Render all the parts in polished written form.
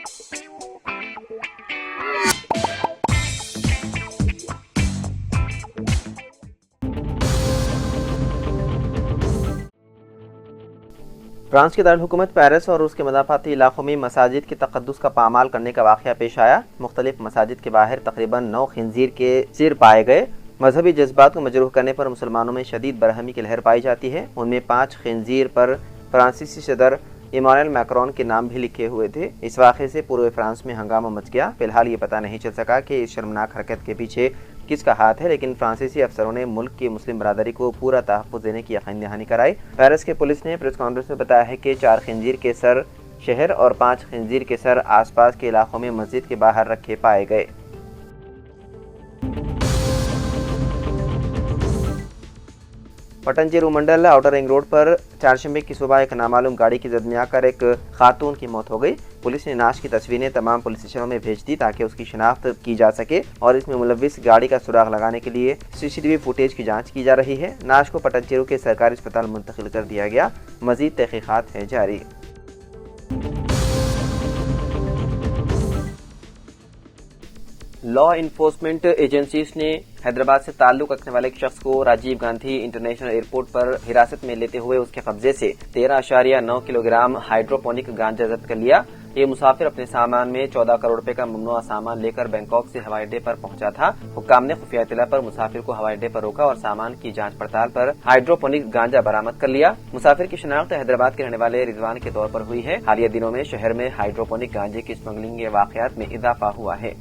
France کے دارالحکومت Paris اور اس کے مضافاتی علاقوں میں مساجد کے تقدس کا پامال کرنے کا واقعہ پیش آیا۔ مختلف مساجد کے باہر تقریباً 9 خنزیر کے سر پائے گئے۔ مذہبی جذبات کو مجروح کرنے پر مسلمانوں میں شدید برہمی کی لہر پائی جاتی ہے۔ ان میں 5 خنزیر پر فرانسیسی صدر ایمانوئل میکرون کے نام بھی لکھے ہوئے تھے۔ اس واقعے سے پورے فرانس میں ہنگامہ مچ گیا۔ فی الحال یہ پتہ نہیں چل سکا کہ اس شرمناک حرکت کے پیچھے کس کا ہاتھ ہے، لیکن فرانسیسی افسروں نے ملک کی مسلم برادری کو پورا تحفظ دینے کی یقین دہانی کرائی۔ پیرس کے پولیس نے پریس کانفرنس میں بتایا ہے کہ 4 خنزیر کے سر شہر اور 5 خنزیر کے سر آس پاس کے علاقوں میں مسجد کے باہر رکھے پائے گئے۔ پٹن چیرو منڈل آؤٹر رنگ روڈ پر چہارشنبے کی صبح ایک نامعلوم گاڑی کی زد میں آ کر ایک خاتون کی موت ہو گئی۔ پولیس نے نعش کی تصویریں تمام پولیس اسٹیشنوں میں بھیج دی تاکہ اس کی شناخت کی جا سکے اور اس میں ملوث گاڑی کا سراغ لگانے کے لیے CCTV فوٹیج کی جانچ کی جا رہی ہے۔ نعش کو پٹن چیرو کے سرکاری اسپتال منتقل کر دیا گیا۔ مزید تحقیقات ہیں جاری۔ لا انفورسمنٹ ایجنسیز نے حیدرآباد سے تعلق رکھنے والے ایک شخص کو راجیو گاندھی انٹرنیشنل ایئرپورٹ پر حراست میں لیتے ہوئے اس کے قبضے سے 13.9 کلو گرام ہائیڈروپونک گانجا ضبط کر لیا۔ یہ مسافر اپنے سامان میں 14 کروڑ روپے کا ممنوعہ سامان لے کر بینکاک سے ہوائی اڈے پر پہنچا تھا۔ حکام نے خفیہ اطلاع پر مسافر کو ہوائی اڈے پر روکا اور سامان کی جانچ پڑتال پر ہائیڈروپونک گانجا برآمد کر لیا۔ مسافر کی شناخت حیدرآباد کے رہنے والے رضوان کے طور پر ہوئی ہے۔ حالیہ دنوں میں شہر میں ہائیڈروپونک گانجے کی اسمگلنگ کے واقعات میں اضافہ ہوا ہے۔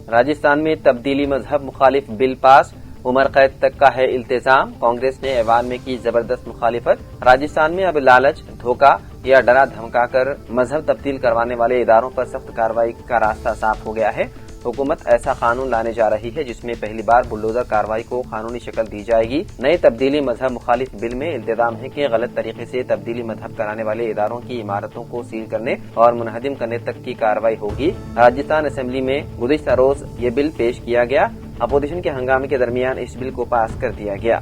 راجستھان میں تبدیلی مذہب مخالف بل پاس، عمر قید تک کا ہے التزام۔ کانگریس نے ایوان میں کی زبردست مخالفت۔ راجستھان میں اب لالچ، دھوکہ یا ڈرا دھمکا کر مذہب تبدیل کروانے والے اداروں پر سخت کارروائی کا راستہ صاف ہو گیا ہے۔ حکومت ایسا قانون لانے جا رہی ہے جس میں پہلی بار بلڈوزر کارروائی کو قانونی شکل دی جائے گی۔ نئے تبدیلی مذہب مخالف بل میں التزام ہے کہ غلط طریقے سے تبدیلی مذہب کرانے والے اداروں کی عمارتوں کو سیل کرنے اور منہدم کرنے تک کی کارروائی ہوگی۔ راجستھان اسمبلی میں گزشتہ روز یہ بل پیش کیا گیا۔ اپوزیشن کے ہنگامے کے درمیان اس بل کو پاس کر دیا گیا۔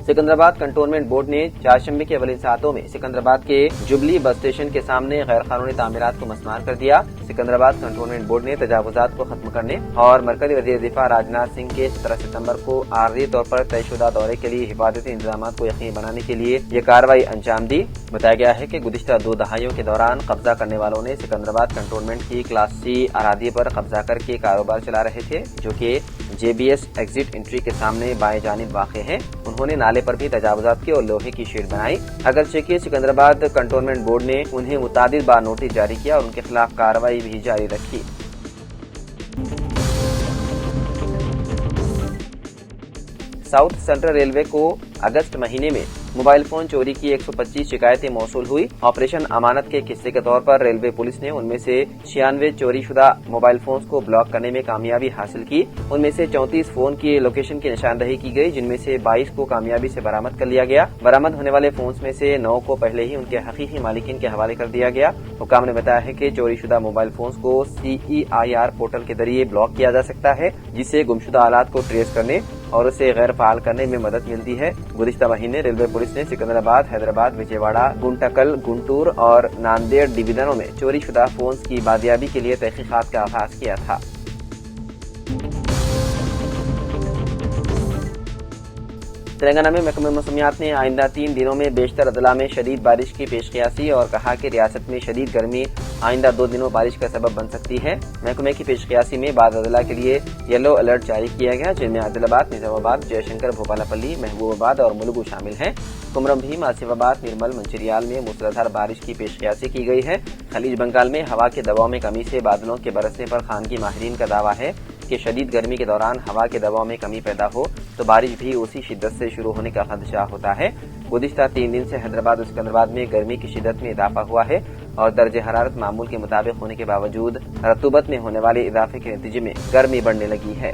سکندرآباد کنٹونمنٹ بورڈ نے چہارشنبے کے اولین ساعتوں میں سکندرآباد کے جبلی بس اسٹیشن کے سامنے غیر قانونی تعمیرات کو مسمار کر دیا۔ سکندرآباد کنٹونمنٹ بورڈ نے تجاوزات کو ختم کرنے اور مرکزی وزیر دفاع راجناتھ سنگھ کے 17 ستمبر کو عارضی طور پر طے شدہ دورے کے لیے حفاظتی انتظامات کو یقینی بنانے کے لیے یہ کارروائی انجام دی۔ بتایا گیا ہے کہ گزشتہ 2 دہائیوں کے دوران قبضہ کرنے والوں نے سکندرآباد کنٹونمنٹ کی کلاس C اراضی پر قبضہ کر کے کاروبار چلا رہے تھے، جو کہ JBS ایگزٹ انٹری کے سامنے بائیں جانب واقع ہے۔ انہوں نے نالے پر بھی تجاوزات کی اور لوہے کی شیڈ بنائی۔ اگرچہ کہ سکندرآباد کنٹونمنٹ بورڈ نے انہیں متعدد بار نوٹس جاری کیا اور ان کے خلاف کارروائی بھی جاری رکھی۔ ساؤتھ سینٹرل ریلوے کو اگست مہینے میں موبائل فون چوری کی 125 شکایتیں موصول ہوئی۔ آپریشن امانت کے حصے کے طور پر ریلوے پولیس نے ان میں سے 96 چوری شدہ موبائل فونز کو بلاک کرنے میں کامیابی حاصل کی۔ ان میں سے 34 فون کی لوکیشن کی نشاندہی کی گئی، جن میں سے 22 کو کامیابی سے برآمد کر لیا گیا۔ برآمد ہونے والے فونز میں سے 9 کو پہلے ہی ان کے حقیقی مالکین کے حوالے کر دیا گیا۔ حکام نے بتایا ہے کہ چوری شدہ موبائل فونز کو CEIR پورٹل کے ذریعے بلاک کیا جا سکتا ہے، جس سے گمشدہ آلات کو ٹریس کرنے اور اسے غیر فعال کرنے میں مدد ملتی ہے۔ گزشتہ مہینے ریلوے پولیس نے سکندرآباد، حیدرآباد، وجے واڑہ، گنٹکل، گنٹور اور ناندیڑ ڈویژنوں میں چوری شدہ فونز کی بازیابی کے لیے تحقیقات کا آغاز کیا تھا۔ تلنگانہ میں محکمہ موسمیات نے آئندہ 3 دنوں میں بیشتر اضلاع میں شدید بارش کی پیش قیاسی اور کہا کہ ریاست میں شدید گرمی آئندہ 2 دنوں بارش کا سبب بن سکتی ہے۔ محکمے کی پیش قیاسی میں بعض اضلاع کے لیے یلو الرٹ جاری کیا گیا، جن میں عادل آباد، نظام آباد، جے شنکر، بھوپالاپلی، محبوب آباد اور ملگو شامل ہیں۔ کمرم بھیم، آصف آباد، نرمل، منچریال میں موسلادھار بارش کی پیش قیاسی کی گئی ہے۔ خلیج بنگال میں ہوا کے دباؤ میں کمی سے بادلوں کے برسنے پر خانگی ماہرین کا دعویٰ ہے کہ شدید گرمی کے دوران ہوا کے دباؤ میں کمی پیدا ہو تو بارش بھی اسی شدت سے شروع ہونے کا خدشہ ہوتا ہے۔ گزشتہ 3 دن سے حیدرآباد اور سکندرآباد میں گرمی کی شدت میں اضافہ ہوا ہے اور درجہ حرارت معمول کے مطابق ہونے کے باوجود رطوبت میں ہونے والے اضافے کے نتیجے میں گرمی بڑھنے لگی ہے۔